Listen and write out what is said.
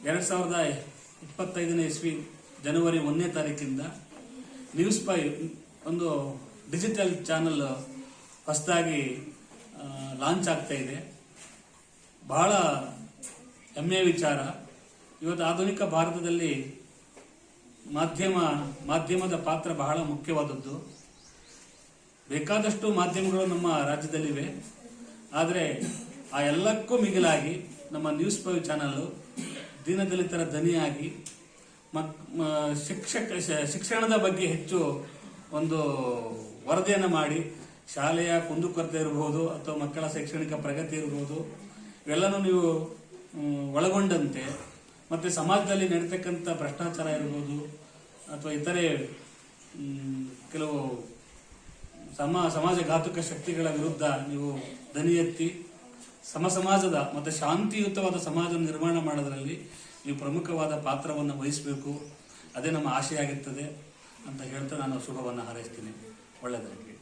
2025ನೇ ಇಸ್ವಿ ಜನವರಿ 1ನೇ ತಾರೀಕಿಂದ news pi ಒಂದು ಡಿಜಿಟಲ್ ಚಾನಲ್ ಹೊಸದಾಗಿ ಲಾಂಚ್ ಆಗ್ತಾ ಇದೆ. ಬಹಳ ಹೆಮ್ಮೆಯ ವಿಚಾರ. ಇವತ್ತು ಆಧುನಿಕ ಭಾರತದಲ್ಲಿ ಮಾಧ್ಯಮದ ಪಾತ್ರ ಬಹಳ ಮುಖ್ಯವಾದದ್ದು. ಬೇಕಾದಷ್ಟು ಮಾಧ್ಯಮಗಳು ನಮ್ಮ ರಾಜ್ಯದಲ್ಲಿವೆ. ಆದರೆ ಆ ಎಲ್ಲಕ್ಕೂ ಮಿಗಿಲಾಗಿ ನಮ್ಮ ನ್ಯೂಸ್ ಪೈ ಚಾನಲ್ ದೀನದಲಿತರ ಧ್ವನಿಯಾಗಿ ಶಿಕ್ಷಣದ ಬಗ್ಗೆ ಹೆಚ್ಚು ಒಂದು ವರದಿಯನ್ನು ಮಾಡಿ, ಶಾಲೆಯ ಕುಂದುಕೊರತೆ ಇರಬಹುದು ಅಥವಾ ಮಕ್ಕಳ ಶೈಕ್ಷಣಿಕ ಪ್ರಗತಿ ಇರಬಹುದು, ಇವೆಲ್ಲನೂ ನೀವು ಒಳಗೊಂಡಂತೆ ಮತ್ತು ಸಮಾಜದಲ್ಲಿ ನಡೀತಕ್ಕಂಥ ಭ್ರಷ್ಟಾಚಾರ ಇರ್ಬೋದು ಅಥವಾ ಇತರೆ ಕೆಲವು ಸಮಾಜಘಾತುಕ ಶಕ್ತಿಗಳ ವಿರುದ್ಧ ನೀವು ಧ್ವನಿ ಎತ್ತಿ ಸಮಾಜದ ಮತ್ತು ಶಾಂತಿಯುತವಾದ ಸಮಾಜ ನಿರ್ಮಾಣ ಮಾಡೋದರಲ್ಲಿ ನೀವು ಪ್ರಮುಖವಾದ ಪಾತ್ರವನ್ನು ವಹಿಸಬೇಕು. ಅದೇ ನಮ್ಮ ಆಶೆ ಆಗಿರ್ತದೆ ಅಂತ ಹೇಳ್ತಾ ನಾನು ಶುಭವನ್ನು ಹಾರೈಸ್ತೀನಿ. ಒಳ್ಳೆಯದಾಗಲಿ.